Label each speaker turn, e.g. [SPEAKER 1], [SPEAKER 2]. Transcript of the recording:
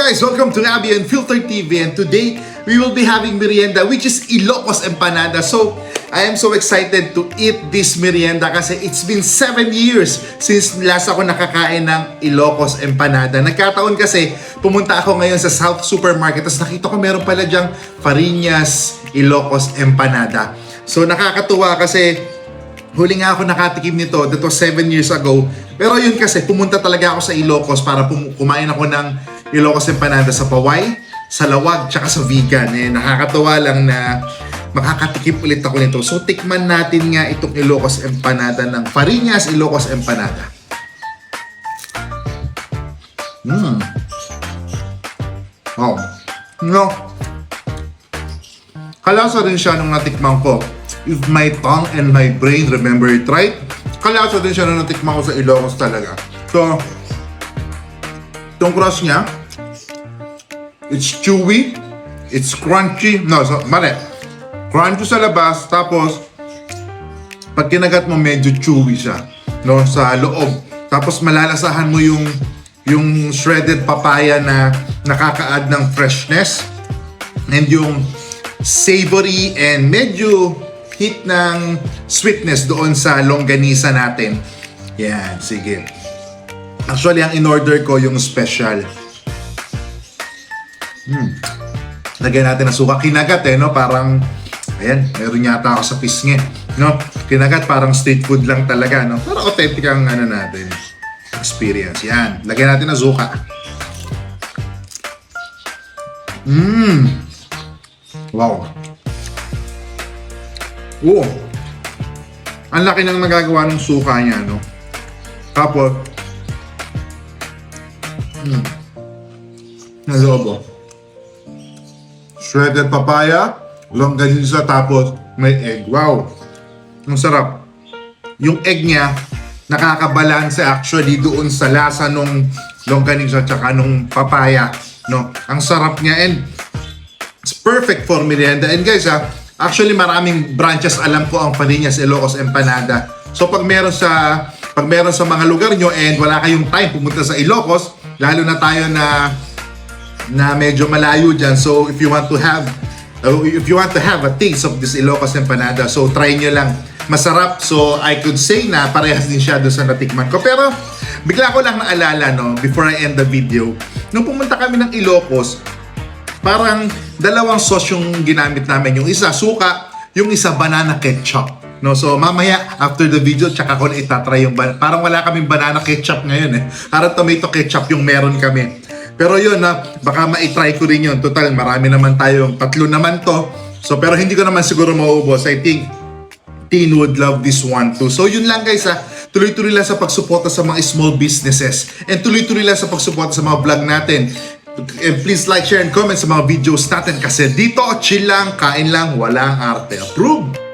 [SPEAKER 1] guys, welcome to Abby and Filter TV, and today we will be having merienda which is Ilocos Empanada. So I am so excited to eat this merienda kasi it's been 7 years since last ako nakakain ng Ilocos Empanada. Nagkataon kasi pumunta ako ngayon sa South Supermarket tapos nakita ko meron pala dyang Fariñas Ilocos Empanada. So nakakatuwa kasi huli nga ako nakatikim nito, that was 7 years ago. Pero yun kasi, pumunta talaga ako sa Ilocos para kumain ako ng Ilocos Empanada sa Paway, sa Lawag, tsaka sa Vegan. Nakakatawa lang na makakatikim ulit ako nito. So, tikman natin nga itong Ilocos Empanada ng Fariñas Ilocos Empanada. Oh. No. Kalasa rin siya nung natikman ko. If my tongue and my brain remember it right, kalasa din siya nung natikman ko sa Ilocos talaga. So, itong crust niya, it's chewy, it's crunchy, crunchy sa labas, tapos, pag kinagat mo, medyo chewy siya, no, sa loob. Tapos, malalasahan mo yung shredded papaya na nakaka-add ng freshness, and yung savory and medyo hit ng sweetness doon sa longganisa natin. Yan, sige. Actually, ang in-order ko yung special. Lagyan natin ng suka. Kinagat no? Parang, ayan, meron yata ako sa pisngi. No? Kinagat, parang street food lang talaga. No? Parang authentic ang natin. Experience. Yan. Lagyan natin ng suka. Wow. Oo. Ang laki ng nagagawa ng suka niya, no? Tapos, nasobo. Shredded papaya, longganisa, tapos may egg. Wow. Ang sarap. Yung egg niya, nakakabalanse actually doon sa lasa nung longganisa tsaka nung papaya, no? Ang sarap niya and it's perfect for merienda. And guys, actually, maraming branches alam ko ang Fariñas Ilocos Empanada. So pag meron sa mga lugar nyo and wala kayong time pumunta sa Ilocos, lalo na tayo na medyo malayo dyan. So if you want to have a taste of this Ilocos Empanada, so try nyo lang. Masarap. So I could say na parehas din siya doon sa natikman ko. Pero bigla ko lang naalala, no, before I end the video, nung pumunta kami ng Ilocos, parang dalawang sauce yung ginamit namin. Yung isa suka, yung isa banana ketchup. No, so mamaya after the video tsaka ko na itatry yung parang wala kaming banana ketchup ngayon Parang tomato ketchup yung meron kami. Pero yun baka ma-try ko rin yun. Total, marami naman tayong 3 naman to. So pero hindi ko naman siguro maubos. I think Teen would love this one too. So yun lang guys tuloy-tuloy lang sa pagsuporta sa mga small businesses. And tuloy-tuloy lang sa pagsuporta sa mga vlog natin. And please like, share, and comment sa mga videos natin kasi dito chill lang, kain lang, walang arte. Approve!